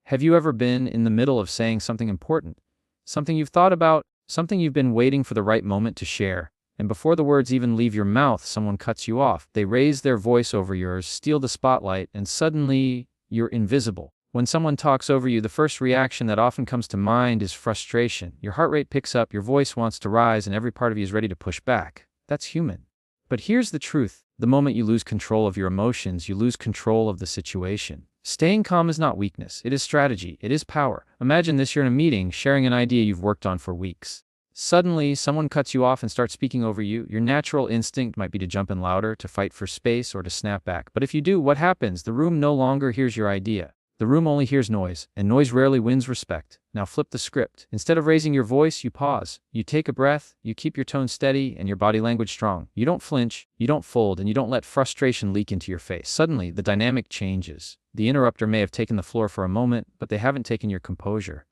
Have you ever been in the middle of saying something important? Something you've thought about, something you've been waiting for the right moment to share, and before the words even leave your mouth, someone cuts you off. They raise their voice over yours, steal the spotlight, and suddenly you're invisible. When someone talks over you, the first reaction that often comes to mind is frustration. Your heart rate picks up, your voice wants to rise, and every part of you is ready to push back. That's human. But here's the truth. The moment you lose control of your emotions, you lose control of the situation. Staying calm is not weakness. It is strategy. It is power. Imagine this: you're in a meeting, sharing an idea you've worked on for weeks. Suddenly, someone cuts you off and starts speaking over you. Your natural instinct might be to jump in louder, to fight for space, or to snap back. But if you do, what happens? The room no longer hears your idea. The room only hears noise, and noise rarely wins respect. Now flip the script. Instead of raising your voice, you pause. You take a breath, you keep your tone steady, and your body language strong. You don't flinch, you don't fold, and you don't let frustration leak into your face. Suddenly, the dynamic changes. The interrupter may have taken the floor for a moment, but they haven't taken your composure.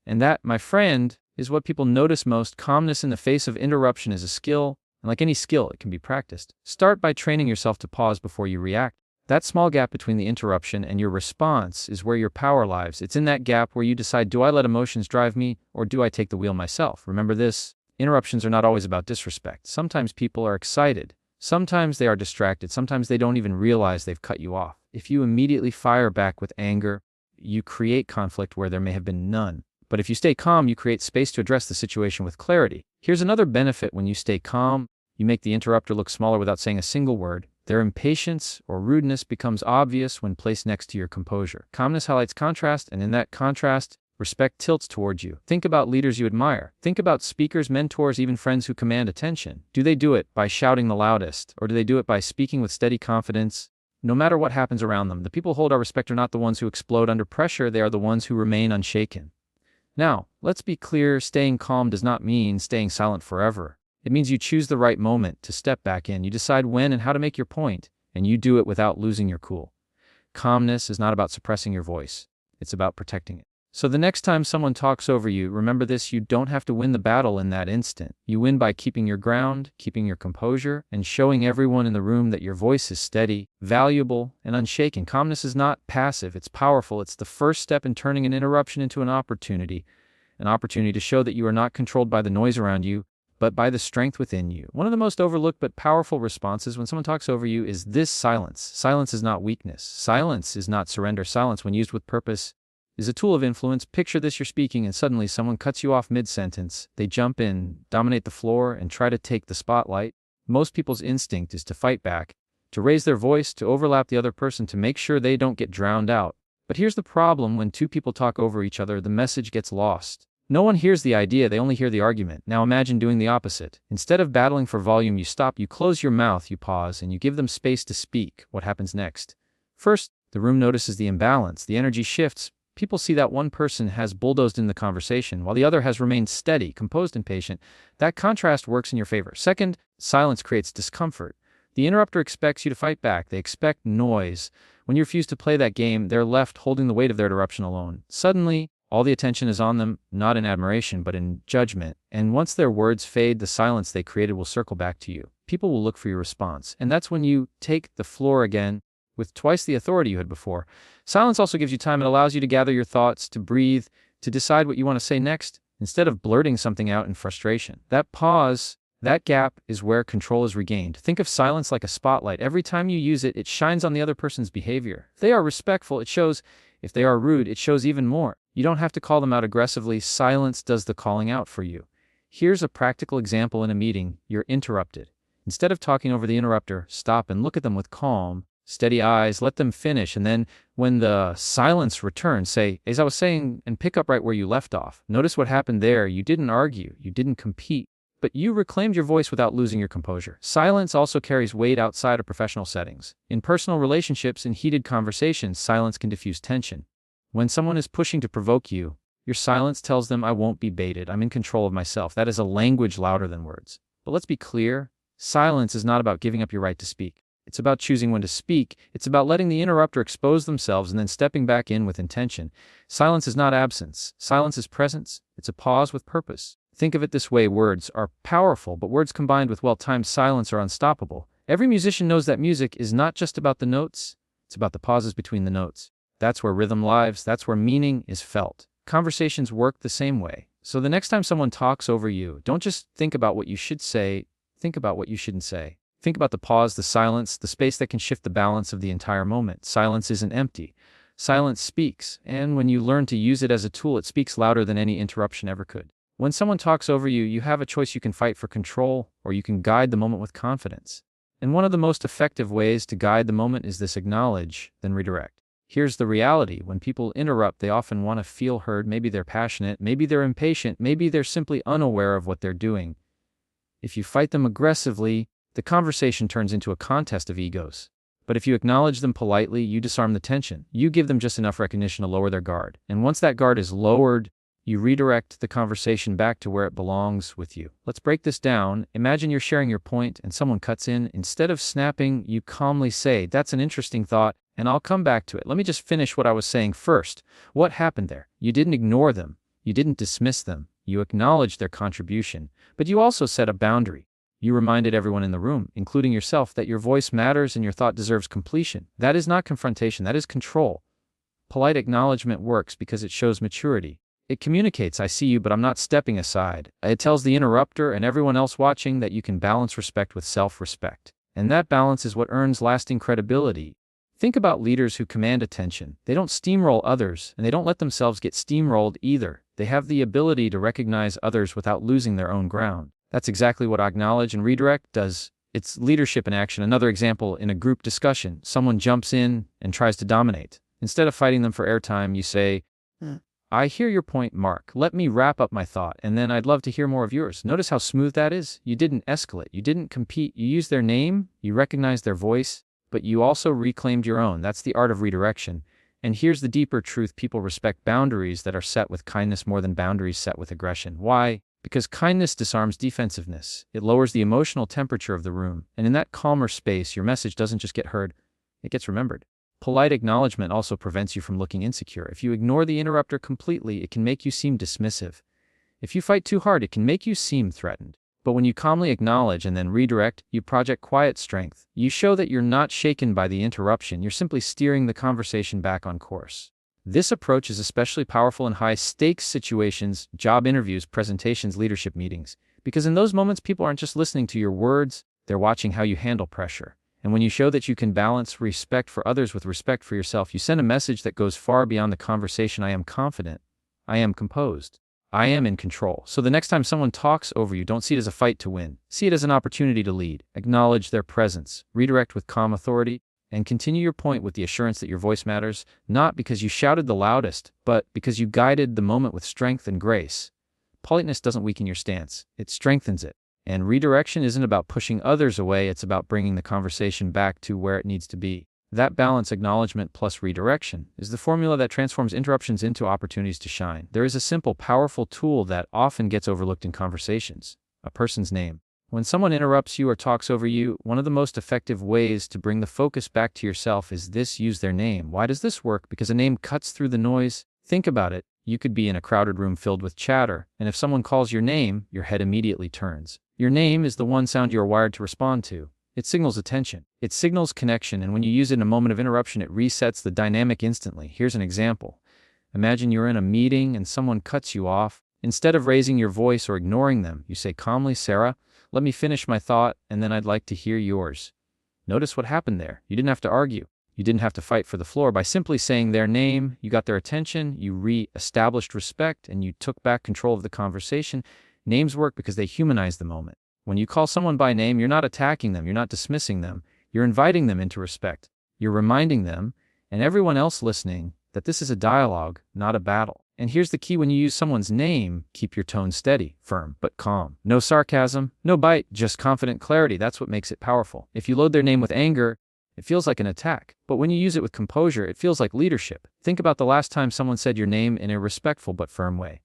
And that, my friend, is what people notice most. Calmness in the face of interruption is a skill, and like any skill, it can be practiced. Start by training yourself to pause before you react. That small gap between the interruption and your response is where your power lies. It's in that gap where you decide, do I let emotions drive me, or do I take the wheel myself? Remember this: interruptions are not always about disrespect. Sometimes people are excited. Sometimes they are distracted. Sometimes they don't even realize they've cut you off. If you immediately fire back with anger, you create conflict where there may have been none. But if you stay calm, you create space to address the situation with clarity. Here's another benefit: when you stay calm, you make the interrupter look smaller without saying a single word. Their impatience or rudeness becomes obvious when placed next to your composure. Calmness highlights contrast, and in that contrast, respect tilts towards you. Think about leaders you admire. Think about speakers, mentors, even friends who command attention. Do they do it by shouting the loudest, or do they do it by speaking with steady confidence? No matter what happens around them, the people who hold our respect are not the ones who explode under pressure. They are the ones who remain unshaken. Now, let's be clear: staying calm does not mean staying silent forever. It means you choose the right moment to step back in. You decide when and how to make your point, and you do it without losing your cool. Calmness is not about suppressing your voice. It's about protecting it. So the next time someone talks over you, remember this: you don't have to win the battle in that instant. You win by keeping your ground, keeping your composure, and showing everyone in the room that your voice is steady, valuable, and unshaken. Calmness is not passive, it's powerful. It's the first step in turning an interruption into an opportunity to show that you are not controlled by the noise around you, but by the strength within you. One of the most overlooked but powerful responses when someone talks over you is this: silence. Silence is not weakness. Silence is not surrender. Silence, when used with purpose, is a tool of influence. Picture this: you're speaking and suddenly someone cuts you off mid-sentence. They jump in, dominate the floor, and try to take the spotlight. Most people's instinct is to fight back, to raise their voice, to overlap the other person, to make sure they don't get drowned out. But here's the problem: when two people talk over each other, the message gets lost. No one hears the idea, they only hear the argument. Now imagine doing the opposite. Instead of battling for volume, you stop, you close your mouth, you pause, and you give them space to speak. What happens next? First, the room notices the imbalance. The energy shifts. People see that one person has bulldozed in the conversation, while the other has remained steady, composed, and patient. That contrast works in your favor. Second, silence creates discomfort. The interrupter expects you to fight back. They expect noise. When you refuse to play that game, they're left holding the weight of their interruption alone. Suddenly, all the attention is on them, not in admiration, but in judgment. And once their words fade, the silence they created will circle back to you. People will look for your response. And that's when you take the floor again with twice the authority you had before. Silence also gives you time. It allows you to gather your thoughts, to breathe, to decide what you want to say next, instead of blurting something out in frustration. That pause, that gap, is where control is regained. Think of silence like a spotlight. Every time you use it, it shines on the other person's behavior. If they are respectful, it shows. If they are rude, it shows even more. You don't have to call them out aggressively. Silence does the calling out for you. Here's a practical example: in a meeting, you're interrupted. Instead of talking over the interrupter, stop and look at them with calm, steady eyes. Let them finish, and then when the silence returns, say, "As I was saying," and pick up right where you left off. Notice what happened there. You didn't argue, you didn't compete, but you reclaimed your voice without losing your composure. Silence also carries weight outside of professional settings. In personal relationships, in heated conversations, silence can diffuse tension. When someone is pushing to provoke you, your silence tells them, "I won't be baited. I'm in control of myself." That is a language louder than words. But let's be clear: silence is not about giving up your right to speak. It's about choosing when to speak. It's about letting the interrupter expose themselves and then stepping back in with intention. Silence is not absence. Silence is presence. It's a pause with purpose. Think of it this way: words are powerful, but words combined with well-timed silence are unstoppable. Every musician knows that music is not just about the notes, it's about the pauses between the notes. That's where rhythm lives, that's where meaning is felt. Conversations work the same way. So the next time someone talks over you, don't just think about what you should say, think about what you shouldn't say. Think about the pause, the silence, the space that can shift the balance of the entire moment. Silence isn't empty. Silence speaks, and when you learn to use it as a tool, it speaks louder than any interruption ever could. When someone talks over you, you have a choice. You can fight for control, or you can guide the moment with confidence. And one of the most effective ways to guide the moment is this: acknowledge, then redirect. Here's the reality. When people interrupt, they often want to feel heard. Maybe they're passionate, maybe they're impatient, maybe they're simply unaware of what they're doing. If you fight them aggressively, the conversation turns into a contest of egos. But if you acknowledge them politely, you disarm the tension. You give them just enough recognition to lower their guard. And once that guard is lowered, you redirect the conversation back to where it belongs, with you. Let's break this down. Imagine you're sharing your point and someone cuts in. Instead of snapping, you calmly say, "That's an interesting thought, and I'll come back to it. Let me just finish what I was saying first. What happened there?" You didn't ignore them. You didn't dismiss them. You acknowledged their contribution, but you also set a boundary. You reminded everyone in the room, including yourself, that your voice matters and your thought deserves completion. That is not confrontation, that is control. Polite acknowledgement works because it shows maturity. It communicates, "I see you, but I'm not stepping aside." It tells the interrupter and everyone else watching that you can balance respect with self-respect. And that balance is what earns lasting credibility. Think about leaders who command attention. They don't steamroll others, and they don't let themselves get steamrolled either. They have the ability to recognize others without losing their own ground. That's exactly what acknowledge and redirect does. It's leadership in action. Another example: in a group discussion, someone jumps in and tries to dominate. Instead of fighting them for airtime, you say, "I hear your point, Mark. Let me wrap up my thought, and then I'd love to hear more of yours." Notice how smooth that is? You didn't escalate. You didn't compete. You used their name, you recognized their voice, but you also reclaimed your own. That's the art of redirection. And here's the deeper truth: people respect boundaries that are set with kindness more than boundaries set with aggression. Why? Because kindness disarms defensiveness. It lowers the emotional temperature of the room. And in that calmer space, your message doesn't just get heard, it gets remembered. Polite acknowledgement also prevents you from looking insecure. If you ignore the interrupter completely, it can make you seem dismissive. If you fight too hard, it can make you seem threatened. But when you calmly acknowledge and then redirect, you project quiet strength. You show that you're not shaken by the interruption, you're simply steering the conversation back on course. This approach is especially powerful in high-stakes situations: job interviews, presentations, leadership meetings. Because in those moments, people aren't just listening to your words, they're watching how you handle pressure. And when you show that you can balance respect for others with respect for yourself, you send a message that goes far beyond the conversation. I am confident. I am composed. I am in control. So the next time someone talks over you, don't see it as a fight to win. See it as an opportunity to lead. Acknowledge their presence. Redirect with calm authority. And continue your point with the assurance that your voice matters, not because you shouted the loudest, but because you guided the moment with strength and grace. Politeness doesn't weaken your stance, it strengthens it. And redirection isn't about pushing others away, it's about bringing the conversation back to where it needs to be. That balance, acknowledgement plus redirection, is the formula that transforms interruptions into opportunities to shine. There is a simple, powerful tool that often gets overlooked in conversations: a person's name. When someone interrupts you or talks over you, one of the most effective ways to bring the focus back to yourself is this: use their name. Why does this work? Because a name cuts through the noise. Think about it. You could be in a crowded room filled with chatter, and if someone calls your name, your head immediately turns. Your name is the one sound you're wired to respond to. It signals attention. It signals connection, and when you use it in a moment of interruption, it resets the dynamic instantly. Here's an example. Imagine you're in a meeting and someone cuts you off. Instead of raising your voice or ignoring them, you say calmly, "Sarah, let me finish my thought, and then I'd like to hear yours." Notice what happened there. You didn't have to argue. You didn't have to fight for the floor. By simply saying their name, you got their attention, you re-established respect, and you took back control of the conversation. Names work because they humanize the moment. When you call someone by name, you're not attacking them, you're not dismissing them, you're inviting them into respect. You're reminding them, and everyone else listening, that this is a dialogue, not a battle. And here's the key: when you use someone's name, keep your tone steady, firm, but calm. No sarcasm, no bite, just confident clarity. That's what makes it powerful. If you load their name with anger, it feels like an attack. But when you use it with composure, it feels like leadership. Think about the last time someone said your name in a respectful but firm way.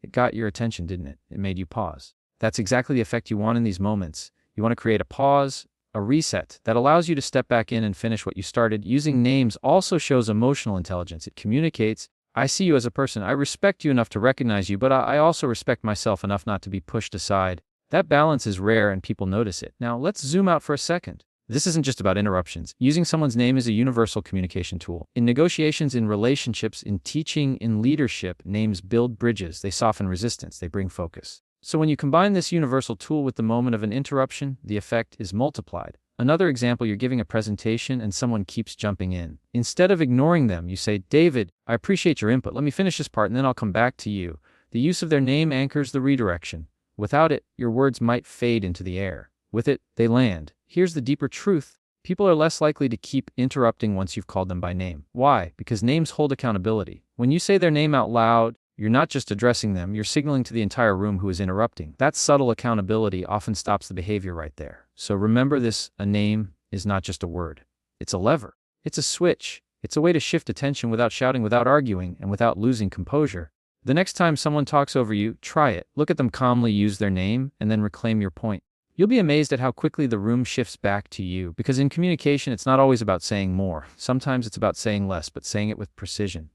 It got your attention, didn't it? It made you pause. That's exactly the effect you want in these moments. You want to create a pause, a reset that allows you to step back in and finish what you started. Using names also shows emotional intelligence. It communicates, "I see you as a person. I respect you enough to recognize you, but I also respect myself enough not to be pushed aside." That balance is rare and people notice it. Now let's zoom out for a second. This isn't just about interruptions. Using someone's name is a universal communication tool. In negotiations, in relationships, in teaching, in leadership, names build bridges. They soften resistance. They bring focus. So when you combine this universal tool with the moment of an interruption, the effect is multiplied. Another example, you're giving a presentation and someone keeps jumping in. Instead of ignoring them, you say, "David, I appreciate your input. Let me finish this part and then I'll come back to you." The use of their name anchors the redirection. Without it, your words might fade into the air. With it, they land. Here's the deeper truth. People are less likely to keep interrupting once you've called them by name. Why? Because names hold accountability. When you say their name out loud, you're not just addressing them, you're signaling to the entire room who is interrupting. That subtle accountability often stops the behavior right there. So remember this, a name is not just a word. It's a lever. It's a switch. It's a way to shift attention without shouting, without arguing, and without losing composure. The next time someone talks over you, try it. Look at them calmly, use their name, and then reclaim your point. You'll be amazed at how quickly the room shifts back to you, because in communication, it's not always about saying more. Sometimes it's about saying less, but saying it with precision.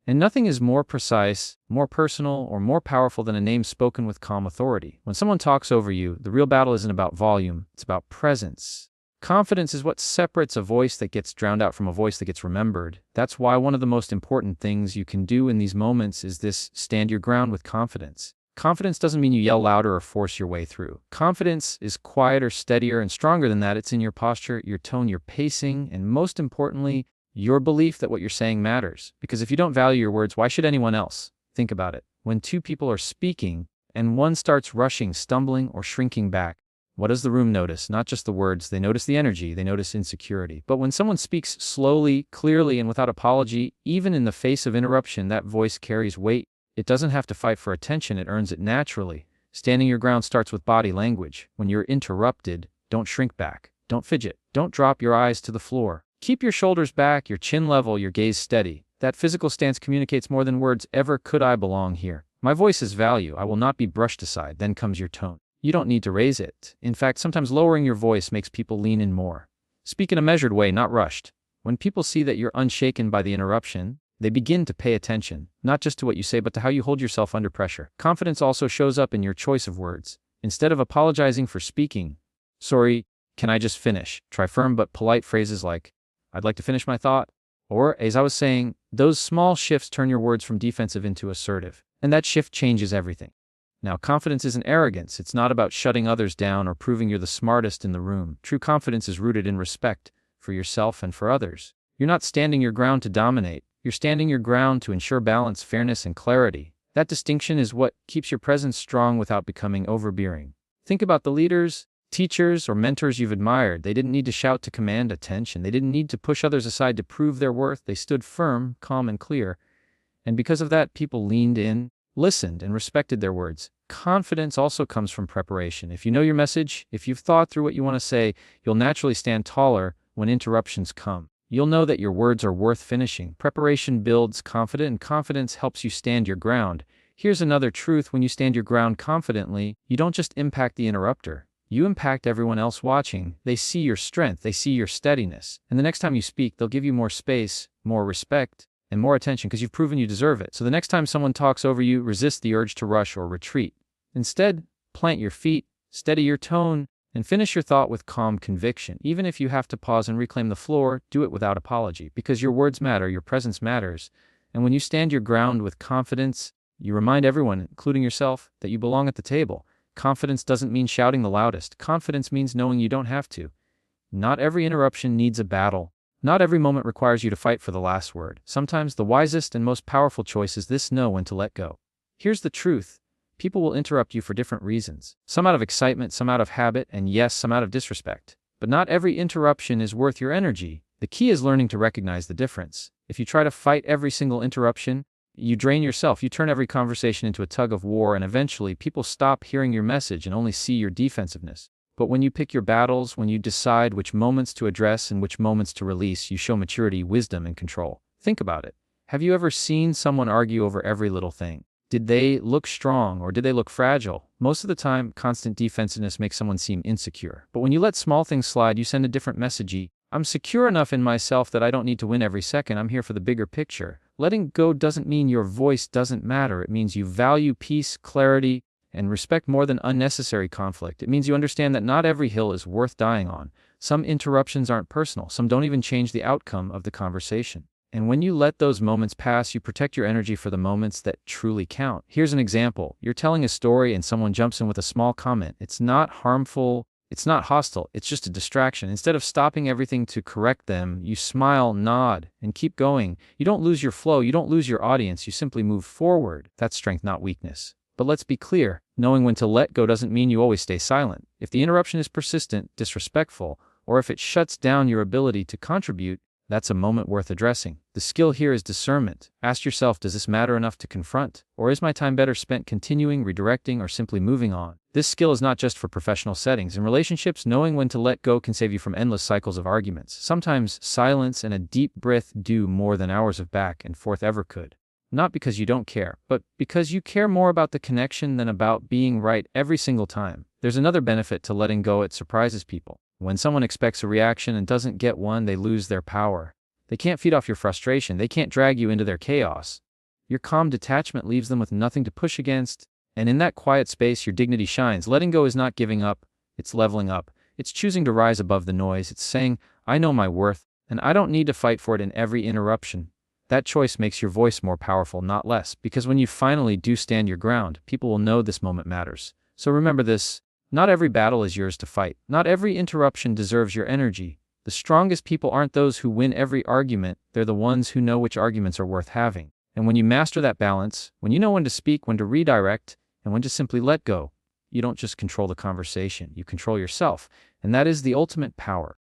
And nothing is more precise, more personal, or more powerful than a name spoken with calm authority. When someone talks over you, the real battle isn't about volume, it's about presence. Confidence is what separates a voice that gets drowned out from a voice that gets remembered. That's why one of the most important things you can do in these moments is this: stand your ground with confidence. Confidence doesn't mean you yell louder or force your way through. Confidence is quieter, steadier, and stronger than that. It's in your posture, your tone, your pacing, and most importantly, your belief that what you're saying matters. Because if you don't value your words, why should anyone else? Think about it. When two people are speaking and one starts rushing, stumbling, or shrinking back, what does the room notice? Not just the words, they notice the energy, they notice insecurity. But when someone speaks slowly, clearly, and without apology, even in the face of interruption, that voice carries weight. It doesn't have to fight for attention, it earns it naturally. Standing your ground starts with body language. When you're interrupted, don't shrink back. Don't fidget. Don't drop your eyes to the floor. Keep your shoulders back, your chin level, your gaze steady. That physical stance communicates more than words ever could. I belong here. My voice has value. I will not be brushed aside. Then comes your tone. You don't need to raise it. In fact, sometimes lowering your voice makes people lean in more. Speak in a measured way, not rushed. When people see that you're unshaken by the interruption, they begin to pay attention, not just to what you say, but to how you hold yourself under pressure. Confidence also shows up in your choice of words. Instead of apologizing for speaking, "Sorry, can I just finish?" Try firm but polite phrases like, "I'd like to finish my thought," or, "As I was saying." Those small shifts turn your words from defensive into assertive, and that shift changes everything. Now, confidence isn't arrogance. It's not about shutting others down or proving you're the smartest in the room. True confidence is rooted in respect for yourself and for others. You're not standing your ground to dominate. You're standing your ground to ensure balance, fairness, and clarity. That distinction is what keeps your presence strong without becoming overbearing. Think about the leaders, teachers, or mentors you've admired. They didn't need to shout to command attention. They didn't need to push others aside to prove their worth. They stood firm, calm, and clear. And because of that, people leaned in, listened, and respected their words. Confidence also comes from preparation. If you know your message, if you've thought through what you want to say, you'll naturally stand taller when interruptions come. You'll know that your words are worth finishing. Preparation builds confidence, and confidence helps you stand your ground. Here's another truth: when you stand your ground confidently, you don't just impact the interrupter. You impact everyone else watching. They see your strength, they see your steadiness. And the next time you speak, they'll give you more space, more respect, and more attention because you've proven you deserve it. So the next time someone talks over you, resist the urge to rush or retreat. Instead, plant your feet, steady your tone, and finish your thought with calm conviction. Even if you have to pause and reclaim the floor, do it without apology, because your words matter, your presence matters. And when you stand your ground with confidence, you remind everyone, including yourself, that you belong at the table. Confidence doesn't mean shouting the loudest. Confidence means knowing you don't have to. Not every interruption needs a battle. Not every moment requires you to fight for the last word. Sometimes the wisest and most powerful choice is this: know when to let go. Here's the truth. People will interrupt you for different reasons. Some out of excitement, some out of habit, and yes, some out of disrespect. But not every interruption is worth your energy. The key is learning to recognize the difference. If you try to fight every single interruption, you drain yourself. You turn every conversation into a tug of war, and eventually people stop hearing your message and only see your defensiveness. But when you pick your battles, when you decide which moments to address and which moments to release, you show maturity, wisdom, and control. Think about it. Have you ever seen someone argue over every little thing? Did they look strong or did they look fragile? Most of the time, constant defensiveness makes someone seem insecure. But when you let small things slide, you send a different message. I'm secure enough in myself that I don't need to win every second. I'm here for the bigger picture. Letting go doesn't mean your voice doesn't matter. It means you value peace, clarity, and respect more than unnecessary conflict. It means you understand that not every hill is worth dying on. Some interruptions aren't personal, some don't even change the outcome of the conversation. And when you let those moments pass, you protect your energy for the moments that truly count. Here's an example. You're telling a story and someone jumps in with a small comment. It's not harmful, it's not hostile, it's just a distraction. Instead of stopping everything to correct them, you smile, nod, and keep going. You don't lose your flow, you don't lose your audience, you simply move forward. That's strength, not weakness. But let's be clear, knowing when to let go doesn't mean you always stay silent. If the interruption is persistent, disrespectful, or if it shuts down your ability to contribute, that's a moment worth addressing. The skill here is discernment. Ask yourself, does this matter enough to confront? Or is my time better spent continuing, redirecting, or simply moving on? This skill is not just for professional settings. In relationships, knowing when to let go can save you from endless cycles of arguments. Sometimes silence and a deep breath do more than hours of back and forth ever could. Not because you don't care, but because you care more about the connection than about being right every single time. There's another benefit to letting go. It surprises people. When someone expects a reaction and doesn't get one, they lose their power. They can't feed off your frustration. They can't drag you into their chaos. Your calm detachment leaves them with nothing to push against, and in that quiet space, your dignity shines. Letting go is not giving up, it's leveling up. It's choosing to rise above the noise. It's saying, I know my worth, and I don't need to fight for it in every interruption. That choice makes your voice more powerful, not less, because when you finally do stand your ground, people will know this moment matters. So remember this. Not every battle is yours to fight. Not every interruption deserves your energy. The strongest people aren't those who win every argument, they're the ones who know which arguments are worth having. And when you master that balance, when you know when to speak, when to redirect, and when to simply let go, you don't just control the conversation, you control yourself. And that is the ultimate power.